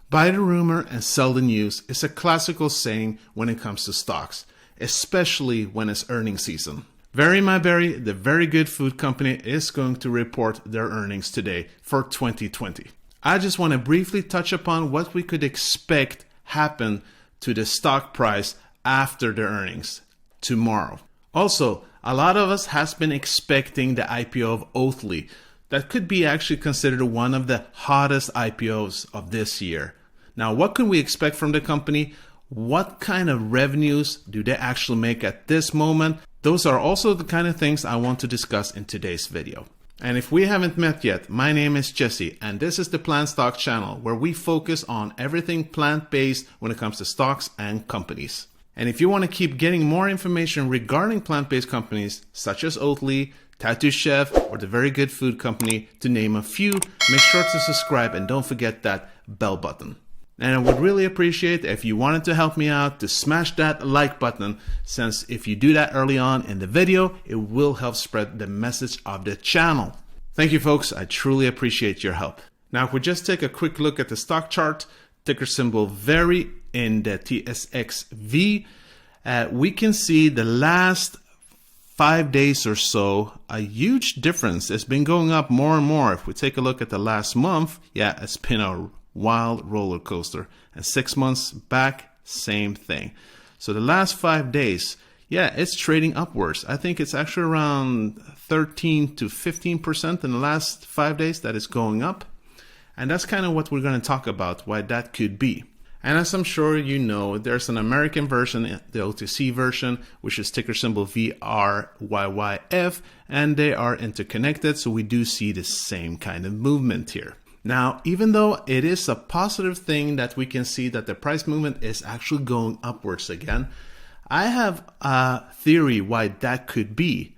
Buy the rumor and sell the news is a classical saying when it comes to stocks, especially when it's earnings season. VRYYF, the very good food company, is going to report their earnings today for 2020. I just want to briefly touch upon what we could expect happen to the stock price after the earnings tomorrow. Also, a lot of us has been expecting the IPO of Oatly. That could be actually considered one of the hottest IPOs of this year. Now, what can we expect from the company? What kind of revenues do they actually make at this moment? Those are also the kind of things I want to discuss in today's video. And if we haven't met yet, my name is Jesse, and this is the PlantStock channel, where we focus on everything plant-based when it comes to stocks and companies. And if you want to keep getting more information regarding plant-based companies such as Oatly, Tattoo Chef, or the Very Good Food Company, to name a few, make sure to subscribe and don't forget that bell button. And I would really appreciate if you wanted to help me out to smash that like button, since if you do that early on in the video, it will help spread the message of the channel. Thank you, folks. I truly appreciate your help. Now, if we just take a quick look at the stock chart, ticker symbol VRY in the TSXV, we can see the last 5 days or so, a huge difference. It's been going up more and more. If we take a look at the last month, yeah, it's been a wild roller coaster. And 6 months back, same thing. So the last 5 days, yeah, it's trading upwards. I think it's actually around 13 to 15% in the last 5 days that is going up. And that's kind of what we're going to talk about, why that could be. And as I'm sure you know, there's an American version, the OTC version, which is ticker symbol VRYYF, and they are interconnected, so we do see the same kind of movement here. Now, even though it is a positive thing that we can see that the price movement is actually going upwards again, I have a theory why that could be.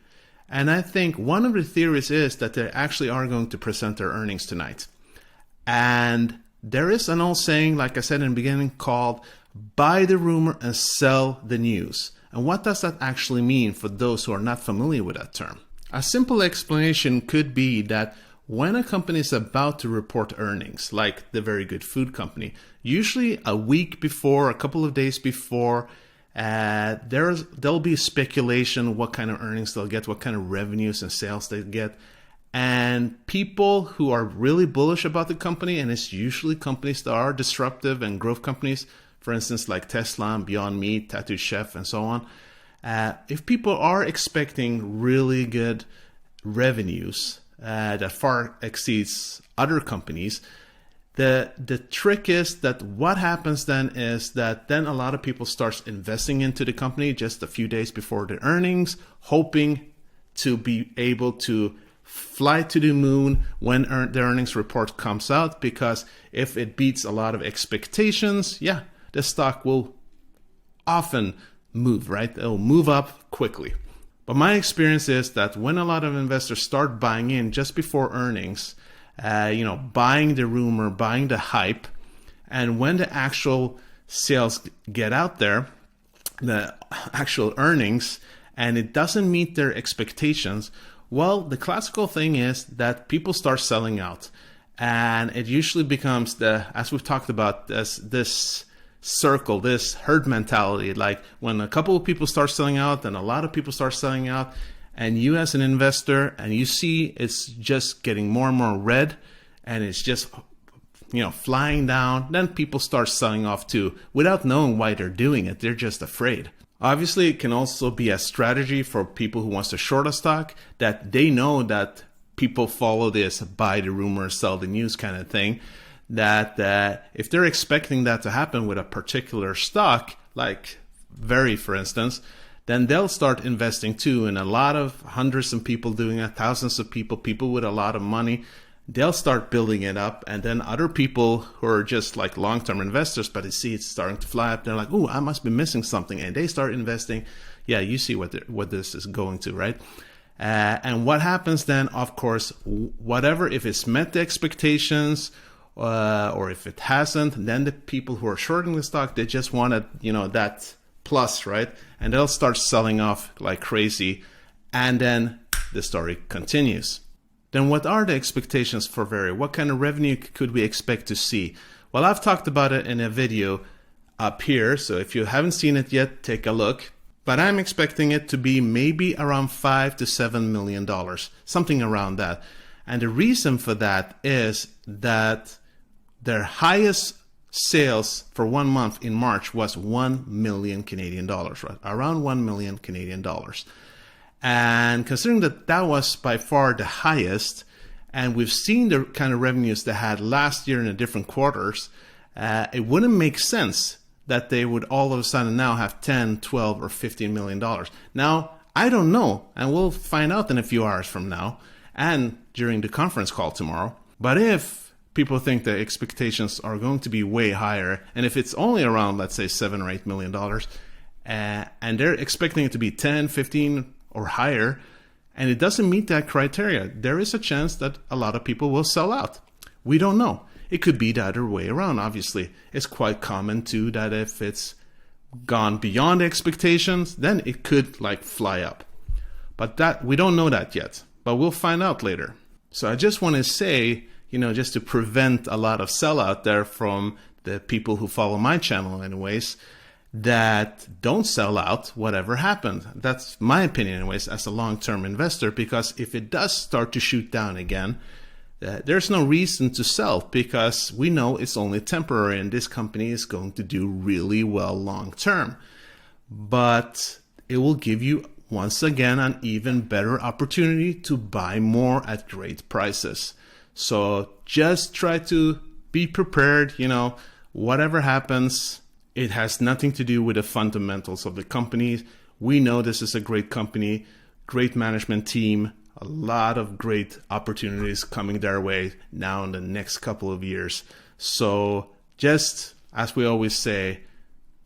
And I think one of the theories is that they actually are going to present their earnings tonight. And there is an old saying, like I said in the beginning, called buy the rumor and sell the news. And what does that actually mean for those who are not familiar with that term? A simple explanation could be that when a company is about to report earnings, like the Very Good Food Company, usually a week before, a couple of days before, there'll be speculation what kind of earnings they'll get, what kind of revenues and sales they get. And people who are really bullish about the company, and it's usually companies that are disruptive and growth companies, for instance, like Tesla, Beyond Meat, Tattoo Chef, and so on. If people are expecting really good revenues that far exceeds other companies, the trick is that what happens then is that then a lot of people start investing into the company just a few days before the earnings, hoping to be able to fly to the moon when the earnings report comes out, because if it beats a lot of expectations, yeah, the stock will often move, right? It'll move up quickly. But my experience is that when a lot of investors start buying in just before earnings, buying the rumor, buying the hype, and when the actual sales get out there, the actual earnings, and it doesn't meet their expectations, well, the classical thing is that people start selling out, and it usually becomes as we've talked about, this circle, this herd mentality. Like when a couple of people start selling out, then a lot of people start selling out, and you as an investor, and you see it's just getting more and more red, and it's just flying down. Then people start selling off too, without knowing why they're doing it. They're just afraid. Obviously, it can also be a strategy for people who wants to short a stock, that they know that people follow this buy the rumor, sell the news kind of thing, that if they're expecting that to happen with a particular stock, like VRY, for instance, then they'll start investing too. And a lot of hundreds of people doing it, thousands of people with a lot of money, they'll start building it up. And then other people who are just like long-term investors, but they see it's starting to fly up, they're like, oh, I must be missing something. And they start investing. Yeah, you see what this is going to, right? And what happens then, of course, whatever, if it's met the expectations, or if it hasn't, then the people who are shorting the stock, they just wanted, that plus, right? And they'll start selling off like crazy. And then the story continues. Then what are the expectations for VRY? What kind of revenue could we expect to see? Well, I've talked about it in a video up here, so if you haven't seen it yet, take a look. But I'm expecting it to be maybe around $5 to $7 million, something around that. And the reason for that is that their highest sales for 1 month in March was 1 million Canadian dollars, right? Around 1 million Canadian dollars. And considering that that was by far the highest, and we've seen the kind of revenues they had last year in the different quarters, it wouldn't make sense that they would all of a sudden now have 10, 12, or $15 million. Now, I don't know, and we'll find out in a few hours from now and during the conference call tomorrow. But if people think the expectations are going to be way higher, and if it's only around, let's say, $7 or $8 million, and they're expecting it to be 10, 15, or higher, and it doesn't meet that criteria, there is a chance that a lot of people will sell out. We don't know. It could be the other way around, obviously. It's quite common too that if it's gone beyond expectations, then it could like fly up. But that we don't know that yet, but we'll find out later. So I just want to say, just to prevent a lot of sellout there from the people who follow my channel anyways, that don't sell out whatever happened. That's my opinion anyways as a long-term investor, because if it does start to shoot down again, there's no reason to sell, because we know it's only temporary and this company is going to do really well long term. But it will give you, once again, an even better opportunity to buy more at great prices. So just try to be prepared. Whatever happens, it has nothing to do with the fundamentals of the company. We know this is a great company, great management team, a lot of great opportunities coming their way now in the next couple of years. So just as we always say,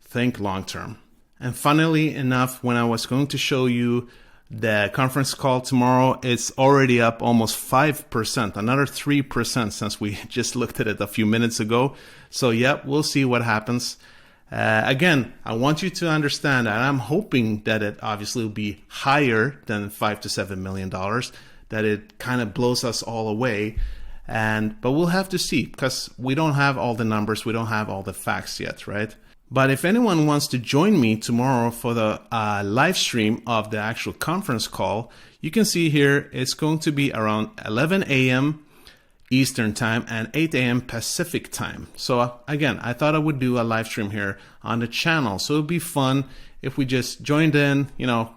think long term. And funnily enough, when I was going to show you the conference call tomorrow, it's already up almost 5%, another 3% since we just looked at it a few minutes ago. So yeah, we'll see what happens. Again, I want you to understand that I'm hoping that it obviously will be higher than $5 to $7 million, that it kind of blows us all away. But we'll have to see, because we don't have all the numbers, we don't have all the facts yet, right? But if anyone wants to join me tomorrow for the live stream of the actual conference call, you can see here it's going to be around 11 a.m. Eastern time and 8 a.m. Pacific time. So again, I thought I would do a live stream here on the channel. So it'd be fun if we just joined in,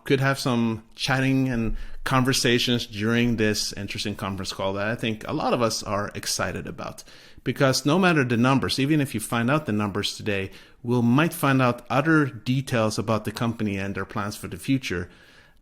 could have some chatting and conversations during this interesting conference call that I think a lot of us are excited about. Because no matter the numbers, even if you find out the numbers today, we might find out other details about the company and their plans for the future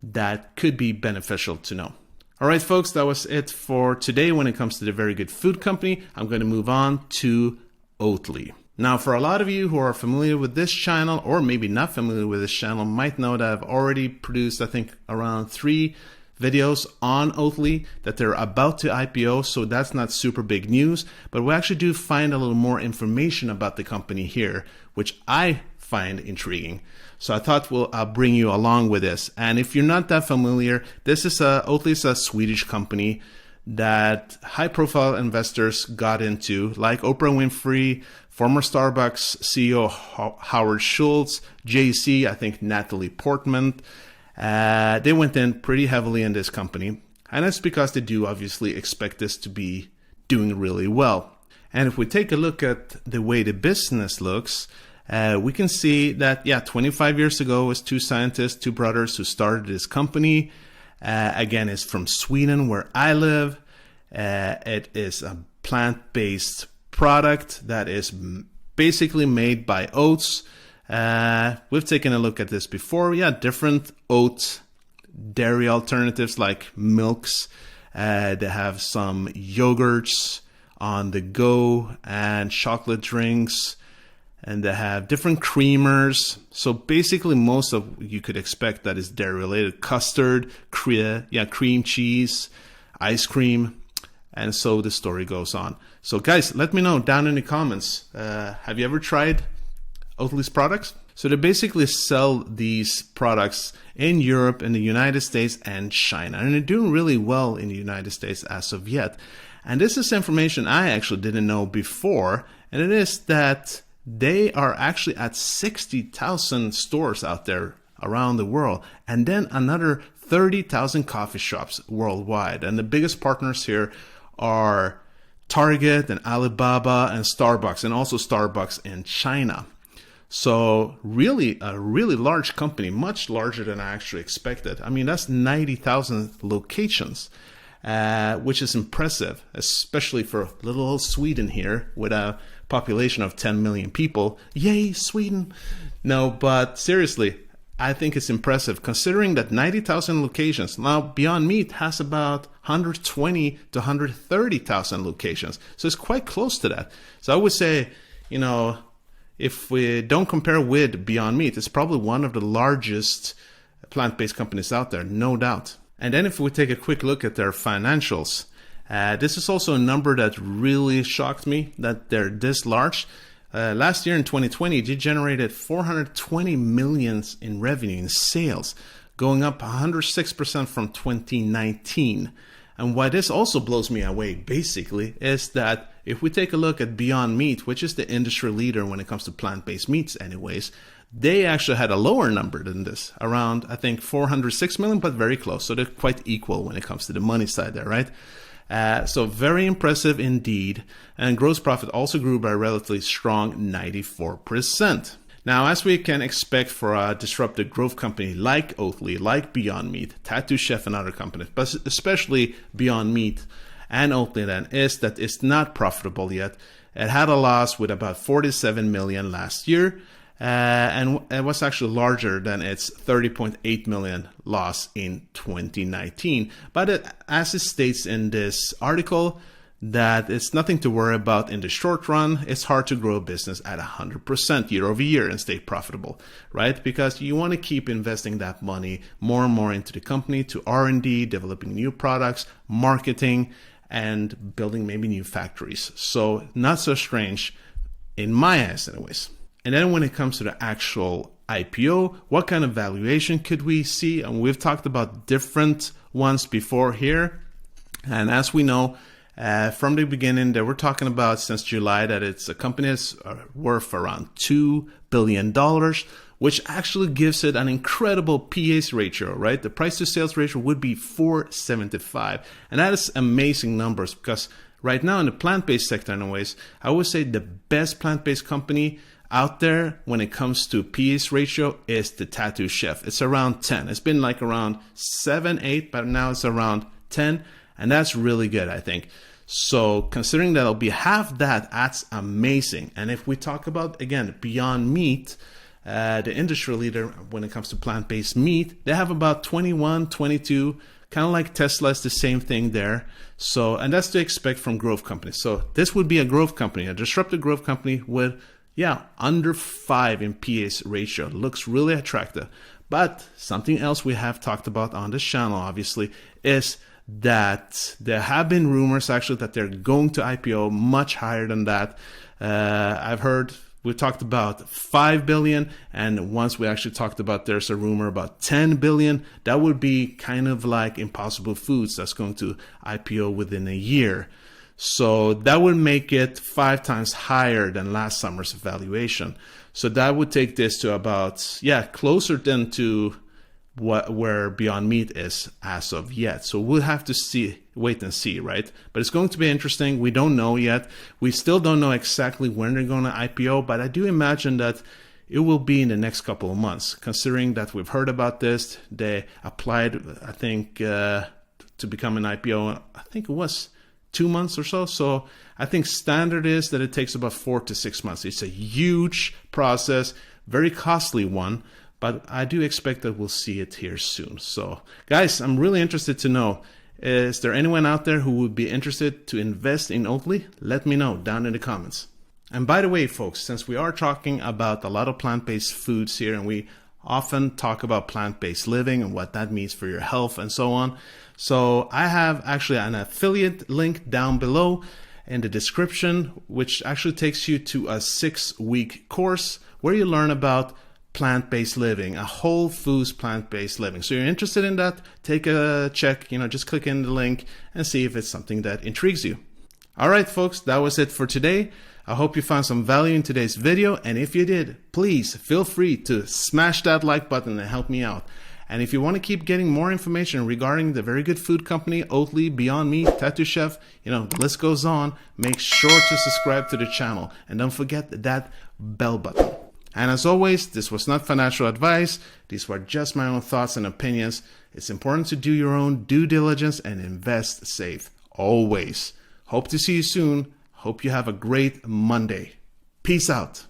that could be beneficial to know. All right, folks, that was it for today when it comes to the Very Good Food Company. I'm going to move on to Oatly. Now, for a lot of you who are familiar with this channel, or maybe not familiar with this channel, might know that I've already produced, I think, around 3 videos on Oatly, that they're about to IPO, so that's not super big news. But we actually do find a little more information about the company here, which I find intriguing. So I thought I'll bring you along with this. And if you're not that familiar, Oatly is a Swedish company that high-profile investors got into, like Oprah Winfrey, former Starbucks CEO Howard Schultz, JC, I think Natalie Portman. They went in pretty heavily in this company. And that's because they do obviously expect this to be doing really well. And if we take a look at the way the business looks, we can see that, 25 years ago, it was 2 scientists, 2 brothers who started this company. Again, it's from Sweden, where I live. It is a plant-based product that is basically made by oats. We've taken a look at this before. Different oat dairy alternatives like milks. They have some yogurts on the go and chocolate drinks. And they have different creamers. So basically most of you could expect that is dairy related. Custard, cream cheese, ice cream. And so the story goes on. So guys, let me know down in the comments. Have you ever tried Oatly's products? So they basically sell these products in Europe, in the United States, and China. And they're doing really well in the United States as of yet. And this is information I actually didn't know before. and it is that they are actually at 60,000 stores out there around the world, and then another 30,000 coffee shops worldwide. And the biggest partners here are Target and Alibaba and Starbucks, and also Starbucks in China. So really a really large company, much larger than I actually expected. I mean, that's 90,000 locations, which is impressive, especially for little old Sweden here with a population of 10 million people. Yay, Sweden! No, but seriously, I think it's impressive considering that 90,000 locations. Now, Beyond Meat has about 120 to 130,000 locations. So it's quite close to that. So I would say, if we don't compare with Beyond Meat, it's probably one of the largest plant-based companies out there, no doubt. And then if we take a quick look at their financials, this is also a number that really shocked me, that they're this large. Last year in 2020, they generated 420 million in revenue in sales, going up 106% from 2019. And why this also blows me away, basically, is that if we take a look at Beyond Meat, which is the industry leader when it comes to plant-based meats anyways, they actually had a lower number than this, around, I think, 406 million, but very close. So they're quite equal when it comes to the money side there, right? So very impressive indeed. And gross profit also grew by a relatively strong 94%. Now, as we can expect for a disruptive growth company like Oatly, like Beyond Meat, Tattoo Chef and other companies, but especially Beyond Meat and Oatly then, is that it's not profitable yet. It had a loss with about 47 million last year. And it was actually larger than its 30.8 million loss in 2019. But as it states in this article, that it's nothing to worry about in the short run. It's hard to grow a business at 100% year over year and stay profitable, right? Because you want to keep investing that money more and more into the company, to R&D, developing new products, marketing, and building maybe new factories. So not so strange in my eyes anyways. And then when it comes to the actual IPO, what kind of valuation could we see? And we've talked about different ones before here. And as we know, from the beginning, they were talking about since July that it's a company that's worth around $2 billion, which actually gives it an incredible PA's ratio, right? The price to sales ratio would be 4.75. And that is amazing numbers, because right now in the plant-based sector anyways, I would say the best plant-based company out there when it comes to PA's ratio is the Tattoo Chef. It's around 10. It's been like around 7, 8, but now it's around 10. And that's really good, I think. So considering that it'll be half that, that's amazing. And if we talk about, again, Beyond Meat, the industry leader when it comes to plant-based meat, they have about 21, 22, kind of like Tesla is the same thing there. So, and that's to expect from growth companies. So this would be a growth company, a disruptive growth company with, under 5 in PA's ratio. Looks really attractive. But something else we have talked about on this channel, obviously, is that there have been rumors actually that they're going to IPO much higher than that. I've heard, we talked about 5 billion, and once we actually talked about there's a rumor about 10 billion. That would be kind of like Impossible Foods that's going to IPO within a year. So that would make it 5 times higher than last summer's valuation. So that would take this to about, closer than to where Beyond Meat is as of yet. So we'll have to wait and see, right? But it's going to be interesting. We don't know yet. We still don't know exactly when they're going to IPO, but I do imagine that it will be in the next couple of months, considering that we've heard about this. They applied, I think, to become an IPO, I think it was 2 months or so. So I think standard is that it takes about 4 to 6 months. It's a huge process, very costly one, but I do expect that we'll see it here soon. So guys, I'm really interested to know, is there anyone out there who would be interested to invest in Oatly? Let me know down in the comments. And by the way, folks, since we are talking about a lot of plant-based foods here, and we often talk about plant-based living and what that means for your health and so on. So I have actually an affiliate link down below in the description, which actually takes you to a 6-week course where you learn about plant-based living, a whole foods plant-based living. So you're interested in that, take a check, just click in the link and see if it's something that intrigues you. All right, folks, that was it for today. I hope you found some value in today's video, and if you did, please feel free to smash that like button and help me out. And if you want to keep getting more information regarding the very good food company, Oatly, Beyond Meat, Tattoo Chef, the list goes on, make sure to subscribe to the channel. And don't forget that bell button. And as always, this was not financial advice. These were just my own thoughts and opinions. It's important to do your own due diligence and invest safe. Always. Hope to see you soon. Hope you have a great Monday. Peace out.